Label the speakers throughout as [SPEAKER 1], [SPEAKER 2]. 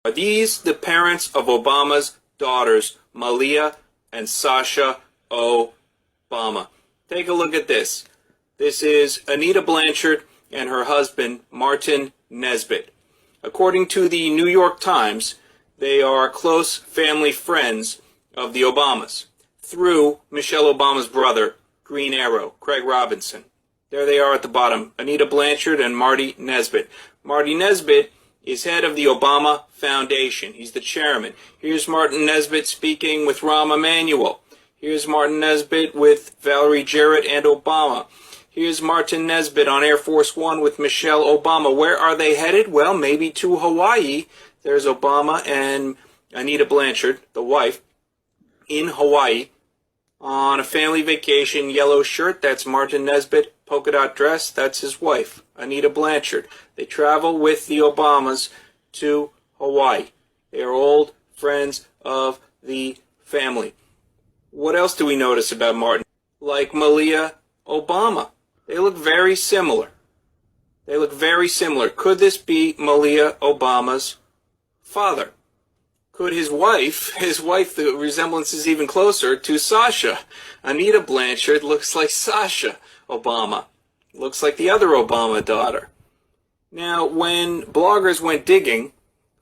[SPEAKER 1] Are these the parents of Obama's daughters, Malia and Sasha Obama? Take a look at this. This is Anita Blanchard and her husband, Martin Nesbitt. According to the New York Times, they are close family friends of the Obamas through Michelle Obama's brother, Green Arrow, Craig Robinson. There they are at the bottom, Anita Blanchard and Marty Nesbitt. Marty Nesbitt is head of the Obama Foundation. He's the chairman. Here's Martin Nesbitt speaking with Rahm Emanuel. Here's Martin Nesbitt with Valerie Jarrett and Obama. Here's Martin Nesbitt on Air Force One with Michelle Obama. Where are they headed? Well, maybe to Hawaii. There's Obama and Anita Blanchard, the wife, in Hawaii on a family vacation. Yellow shirt, that's Martin Nesbitt. Polka dot dress, that's his wife, Anita Blanchard. They travel with the Obamas to Hawaii. They are old friends of the family. What else do we notice about Martin? Like Malia Obama. They look very similar. They look very similar. Could this be Malia Obama's father? Could his wife, the resemblance is even closer to Sasha. Anita Blanchard looks like Sasha Obama. Looks like the other Obama daughter. Now, when bloggers went digging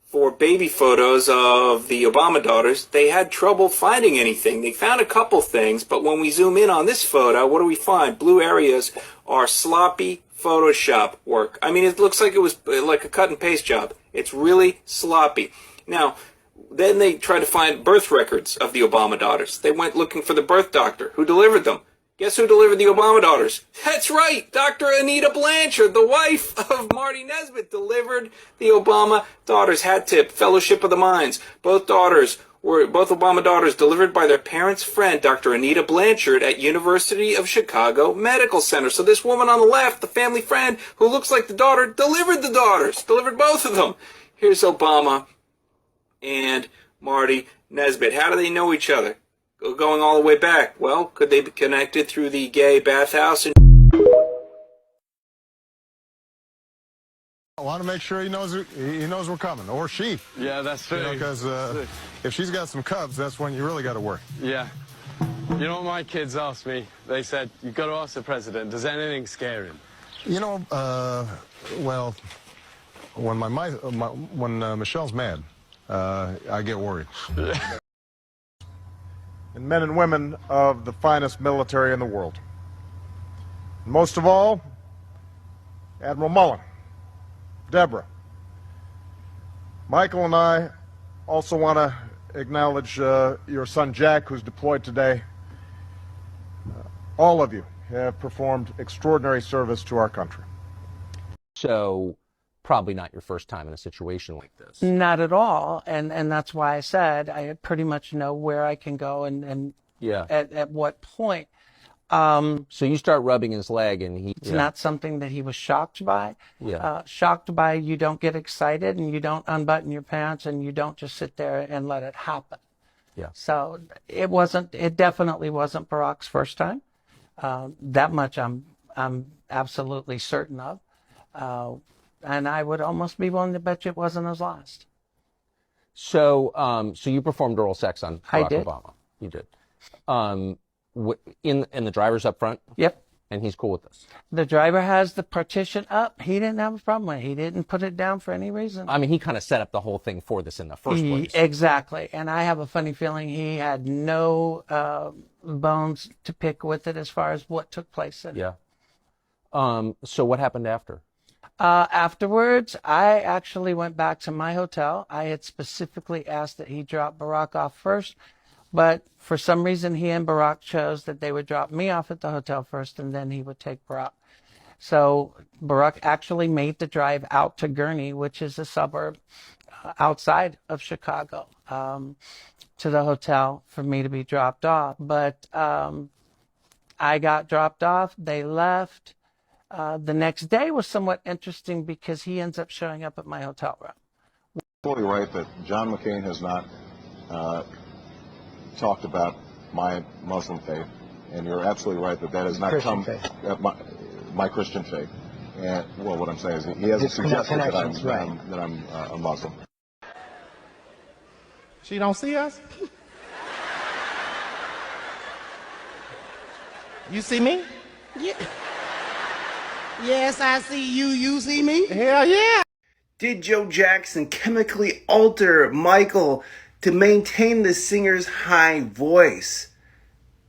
[SPEAKER 1] for baby photos of the Obama daughters, they had trouble finding anything. They found a couple things, but when we zoom in on this photo, what do we find? Blue areas are sloppy Photoshop work. I mean, it looks like it was like a cut and paste job. It's really sloppy. Now, then they tried to find birth records of the Obama daughters. They went looking for the birth doctor who delivered them. Guess who delivered the Obama daughters? That's right, Dr. Anita Blanchard, the wife of Marty Nesbitt, delivered the Obama daughters. Hat tip, Fellowship of the Minds. Both Obama daughters delivered by their parents' friend, Dr. Anita Blanchard, at University of Chicago Medical Center. So this woman on the left, the family friend who looks like the daughter, delivered the daughters, delivered both of them. Here's Obama and Marty Nesbitt. How do they know each other? Going all the way back. Well, could they be connected through the gay bathhouse?
[SPEAKER 2] I want to make sure he knows we're coming, or she.
[SPEAKER 3] Yeah, that's true.
[SPEAKER 2] Because if she's got some cubs, that's when you really got to work.
[SPEAKER 3] Yeah. You know what my kids asked me? They said, you've got to ask the president, does anything scare him?
[SPEAKER 2] You know, well, when Michelle's mad, I get worried. And men and women of the finest military in the world. Most of all, Admiral Mullen, Deborah. Michael and I also want to acknowledge your son Jack, who's deployed today. All of you have performed extraordinary service to our country.
[SPEAKER 4] So probably not your first time in a situation like this.
[SPEAKER 5] Not at all, and that's why I said I pretty much know where I can go and
[SPEAKER 4] Yeah.
[SPEAKER 5] at what point.
[SPEAKER 4] So you start rubbing his leg, and
[SPEAKER 5] It's not something that he was shocked by.
[SPEAKER 4] Yeah.
[SPEAKER 5] Shocked by, you don't get excited and you don't unbutton your pants and you don't just sit there and let it happen.
[SPEAKER 4] Yeah.
[SPEAKER 5] So it definitely wasn't Barack's first time. That much I'm absolutely certain of. And I would almost be willing to bet you it wasn't his last.
[SPEAKER 4] So, so you performed oral sex on
[SPEAKER 5] I
[SPEAKER 4] Barack
[SPEAKER 5] did.
[SPEAKER 4] Obama. You did. In the driver's up front.
[SPEAKER 5] Yep.
[SPEAKER 4] And he's cool with this.
[SPEAKER 5] The driver has the partition up. He didn't have a problem with it. He didn't put it down for any reason.
[SPEAKER 4] I mean, he kind of set up the whole thing for this in the first place.
[SPEAKER 5] Exactly. And I have a funny feeling he had no bones to pick with it as far as what took place in it.
[SPEAKER 4] Yeah. So what happened after?
[SPEAKER 5] Afterwards, I actually went back to my hotel. I had specifically asked that he drop Barack off first, but for some reason he and Barack chose that they would drop me off at the hotel first and then he would take Barack. So Barack actually made the drive out to Gurnee, which is a suburb outside of Chicago, to the hotel for me to be dropped off. But I got dropped off. They left. The next day was somewhat interesting because he ends up showing up at my hotel room.
[SPEAKER 6] Totally right that John McCain has not talked about my Muslim faith, and you're absolutely right that has not
[SPEAKER 7] Christian
[SPEAKER 6] come
[SPEAKER 7] faith.
[SPEAKER 6] My Christian faith. And well, what I'm saying is he hasn't suggested that I'm a Muslim.
[SPEAKER 7] She don't see us? You see me?
[SPEAKER 8] Yeah. Yes, I see you. You see me?
[SPEAKER 7] Hell yeah.
[SPEAKER 9] Did Joe Jackson chemically alter Michael to maintain the singer's high voice?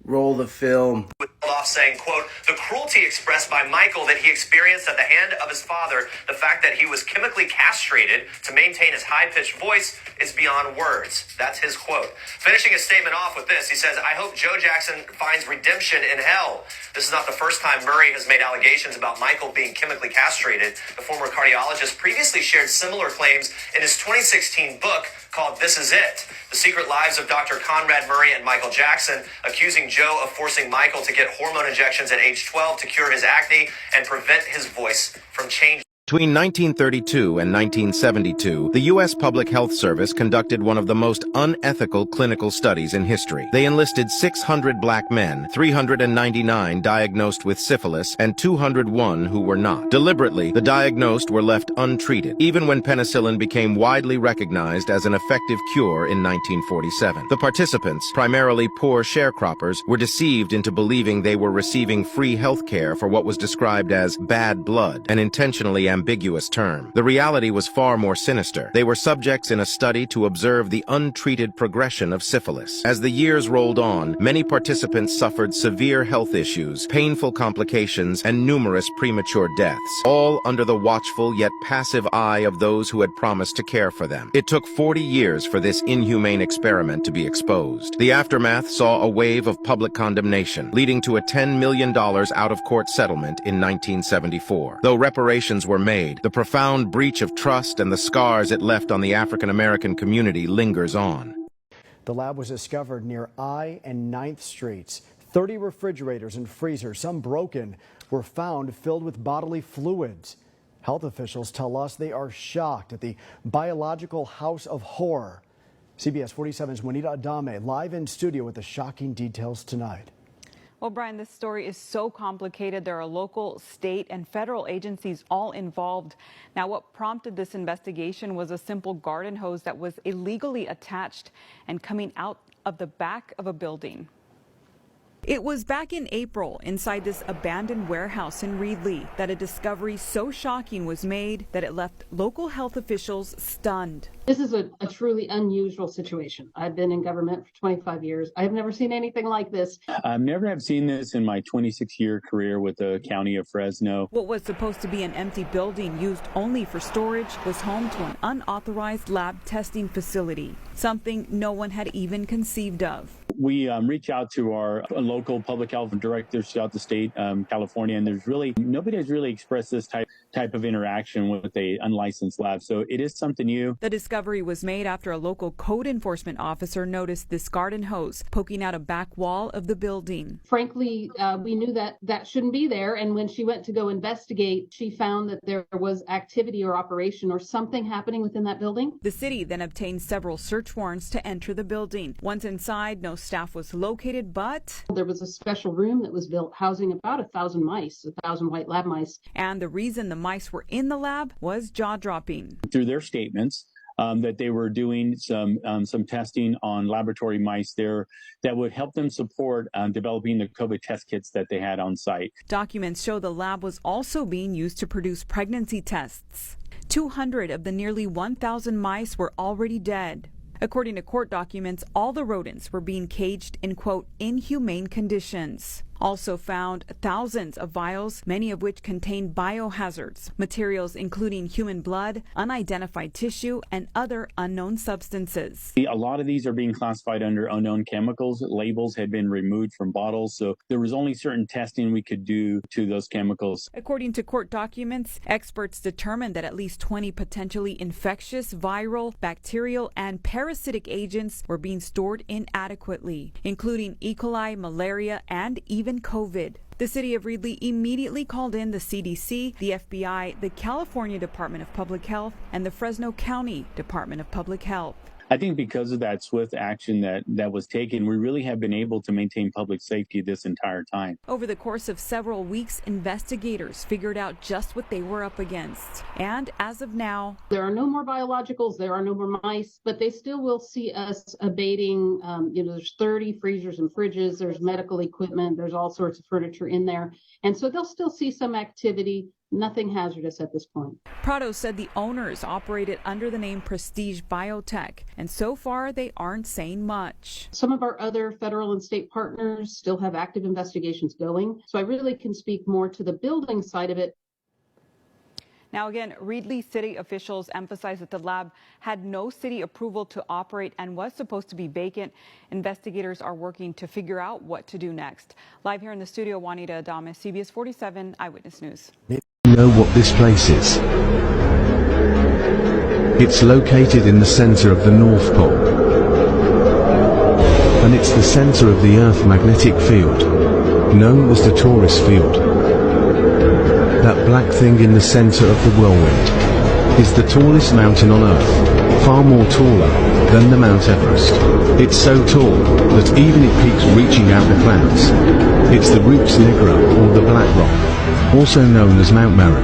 [SPEAKER 9] Roll the film.
[SPEAKER 10] Off saying, quote, the cruelty expressed by Michael that he experienced at the hand of his father, the fact that he was chemically castrated to maintain his high-pitched voice is beyond words. That's his quote. Finishing his statement off with this, he says, I hope Joe Jackson finds redemption in hell. This is not the first time Murray has made allegations about Michael being chemically castrated. The former cardiologist previously shared similar claims in his 2016 book called This Is It, The Secret Lives of Dr. Conrad Murray and Michael Jackson, accusing Joe of forcing Michael to get hormone injections at age 12 to cure his acne and prevent his voice from changing.
[SPEAKER 11] Between 1932 and 1972, the U.S. Public Health Service conducted one of the most unethical clinical studies in history. They enlisted 600 black men, 399 diagnosed with syphilis, and 201 who were not. Deliberately, the diagnosed were left untreated, even when penicillin became widely recognized as an effective cure in 1947. The participants, primarily poor sharecroppers, were deceived into believing they were receiving free health care for what was described as bad blood, an intentionally ambiguous term. The reality was far more sinister. They were subjects in a study to observe the untreated progression of syphilis. As the years rolled on, many participants suffered severe health issues, painful complications, and numerous premature deaths, all under the watchful yet passive eye of those who had promised to care for them. It took 40 years for this inhumane experiment to be exposed. The aftermath saw a wave of public condemnation, leading to a $10 million out-of-court settlement in 1974. Though reparations were made, the profound breach of trust and the scars it left on the African-American community lingers on.
[SPEAKER 12] The lab was discovered near I and 9th Streets. 30 refrigerators and freezers, some broken, were found filled with bodily fluids. Health officials tell us they are shocked at the biological house of horror. CBS 47's Juanita Adame live in studio with the shocking details tonight.
[SPEAKER 13] Well, Brian, this story is so complicated. There are local, state, and federal agencies all involved. Now, what prompted this investigation was a simple garden hose that was illegally attached and coming out of the back of a building. It was back in April inside this abandoned warehouse in Reedley that a discovery so shocking was made that it left local health officials stunned.
[SPEAKER 14] This is a truly unusual situation. I've been in government for 25 years. I've never seen anything like this.
[SPEAKER 15] I've never have seen this in my 26-year career with the county of Fresno.
[SPEAKER 13] What was supposed to be an empty building used only for storage was home to an unauthorized lab testing facility, something no one had even conceived of.
[SPEAKER 15] We reach out to our local public health directors throughout the state, California, and there's really nobody has really expressed this type of interaction with a unlicensed lab. So it is something new.
[SPEAKER 13] The discovery was made after a local code enforcement officer noticed this garden hose poking out a back wall of the building.
[SPEAKER 14] Frankly, we knew that shouldn't be there. And when she went to go investigate, she found that there was activity or operation or something happening within that building.
[SPEAKER 13] The city then obtained several search warrants to enter the building. Once inside, no staff was located, but
[SPEAKER 14] there was a special room that was built housing about 1,000 mice, 1,000 white lab mice.
[SPEAKER 13] And the reason the mice were in the lab was jaw-dropping.
[SPEAKER 15] Through their statements, that they were doing some testing on laboratory mice there that would help them support developing the COVID test kits that they had on site.
[SPEAKER 13] Documents show the lab was also being used to produce pregnancy tests. 200 of the nearly 1,000 mice were already dead. According to court documents, all the rodents were being caged in, quote, inhumane conditions. Also found thousands of vials, many of which contain biohazards, materials including human blood, unidentified tissue, and other unknown substances.
[SPEAKER 15] A lot of these are being classified under unknown chemicals. Labels had been removed from bottles, so there was only certain testing we could do to those chemicals.
[SPEAKER 13] According to court documents, experts determined that at least 20 potentially infectious, viral, bacterial, and parasitic agents were being stored inadequately, including E. coli, malaria, and even COVID. The city of Reedley immediately called in the CDC, the FBI, the California Department of Public Health, and the Fresno County Department of Public Health.
[SPEAKER 15] I think because of that swift action that was taken, we really have been able to maintain public safety this entire time.
[SPEAKER 13] Over the course of several weeks, investigators figured out just what they were up against. And as of now,
[SPEAKER 14] there are no more biologicals, there are no more mice, but they still will see us abating. There's 30 freezers and fridges, there's medical equipment, there's all sorts of furniture in there. And so they'll still see some activity. Nothing hazardous at this point.
[SPEAKER 13] Prado said the owners operated under the name Prestige Biotech, and so far they aren't saying much.
[SPEAKER 14] Some of our other federal and state partners still have active investigations going, so I really can speak more to the building side of it.
[SPEAKER 13] Now again, Reedley city officials emphasized that the lab had no city approval to operate and was supposed to be vacant. Investigators are working to figure out what to do next. Live here in the studio, Juanita Adames, CBS 47 Eyewitness News.
[SPEAKER 16] Know what this place is? It's located in the center of the North Pole. And it's the center of the Earth magnetic field, known as the Taurus field. That black thing in the center of the whirlwind is the tallest mountain on Earth, far more taller than the Mount Everest. It's so tall that even it peaks reaching out the clouds. It's the Rupes Nigra, or the Black Rock, also known as Mount Meru.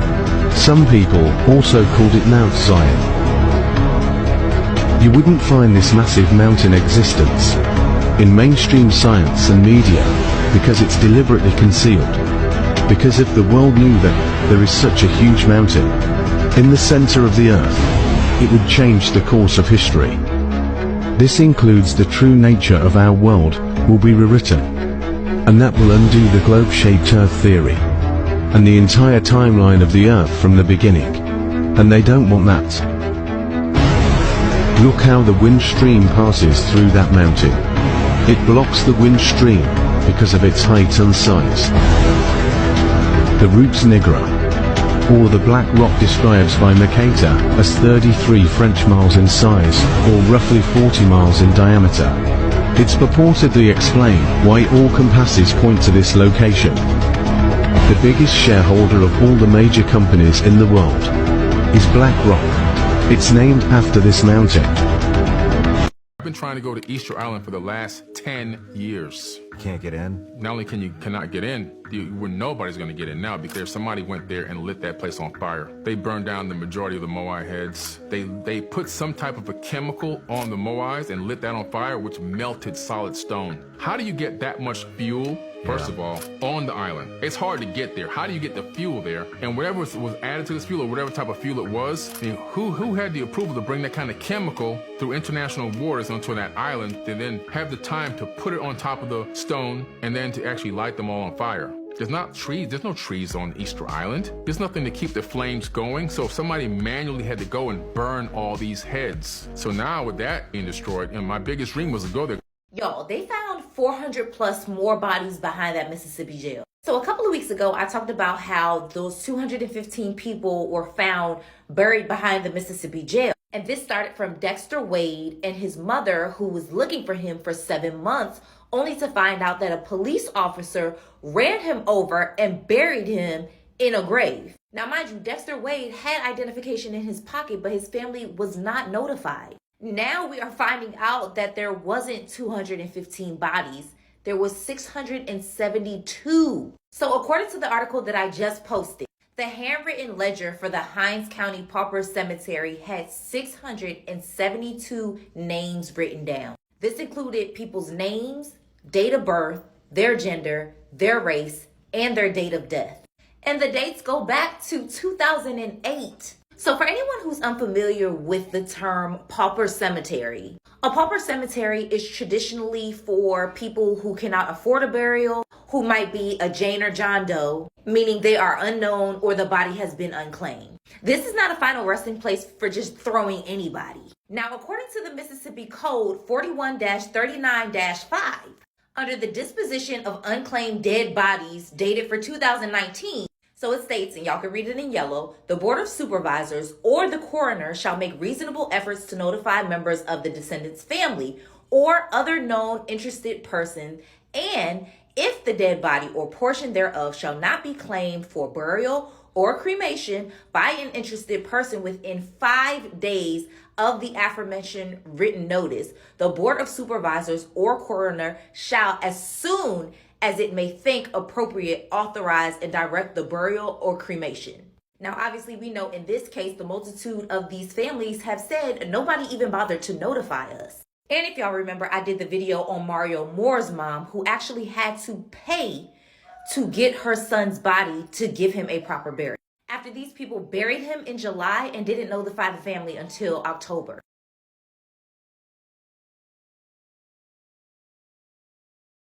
[SPEAKER 16] Some people also called it Mount Zion. You wouldn't find this massive mountain existence in mainstream science and media because it's deliberately concealed. Because if the world knew that there is such a huge mountain in the center of the Earth, it would change the course of history. This includes the true nature of our world will be rewritten, and that will undo the globe-shaped Earth theory and the entire timeline of the Earth from the beginning, and they don't want that. Look how the wind stream passes through that mountain. It blocks the wind stream because of its height and size. The Rupes Nigra, or the Black Rock, describes by Mercator as 33 French miles in size, or roughly 40 miles in diameter. It's purportedly explain why all compasses point to this location. The biggest shareholder of all the major companies in the world is Black Rock. It's named after this mountain.
[SPEAKER 17] I've been trying to go to Easter Island for the last 10 years.
[SPEAKER 18] Can't get in?
[SPEAKER 17] Not only cannot get in, nobody's going to get in now because somebody went there and lit that place on fire. They burned down the majority of the moai heads. They put some type of a chemical on the moais and lit that on fire, which melted solid stone. How do you get that much fuel? First of all, on the island. It's hard to get there. How do you get the fuel there? And whatever was added to this fuel, or whatever type of fuel it was, I mean, who had the approval to bring that kind of chemical through international waters onto that island to then have the time to put it on top of the stone and then to actually light them all on fire? There's no trees on Easter Island. There's nothing to keep the flames going. So somebody manually had to go and burn all these heads. So now with that being destroyed, and my biggest dream was to go there.
[SPEAKER 19] Y'all, they found 400 plus more bodies behind that Mississippi jail. So a couple of weeks ago, I talked about how those 215 people were found buried behind the Mississippi jail. And this started from Dexter Wade and his mother, who was looking for him for 7 months, only to find out that a police officer ran him over and buried him in a grave. Now, mind you, Dexter Wade had identification in his pocket, but his family was not notified. Now we are finding out that there wasn't 215 bodies. There was 672. So according to the article that I just posted, the handwritten ledger for the Hinds County Pauper Cemetery had 672 names written down. This included people's names, date of birth, their gender, their race, and their date of death. And the dates go back to 2008. So for anyone who's unfamiliar with the term pauper cemetery, a pauper cemetery is traditionally for people who cannot afford a burial, who might be a Jane or John Doe, meaning they are unknown or the body has been unclaimed. This is not a final resting place for just throwing anybody. Now, according to the Mississippi Code 41-39-5, under the disposition of unclaimed dead bodies dated for 2019, so it states, and y'all can read it in yellow, the Board of Supervisors or the coroner shall make reasonable efforts to notify members of the descendant's family or other known interested person, and if the dead body or portion thereof shall not be claimed for burial or cremation by an interested person within 5 days of the aforementioned written notice, the Board of Supervisors or coroner shall, as soon as it may think appropriate, authorize and direct the burial or cremation. Now, obviously, we know in this case, the multitude of these families have said nobody even bothered to notify us. And if y'all remember, I did the video on Mario Moore's mom, who actually had to pay to get her son's body to give him a proper burial, after these people buried him in July and didn't notify the family until October.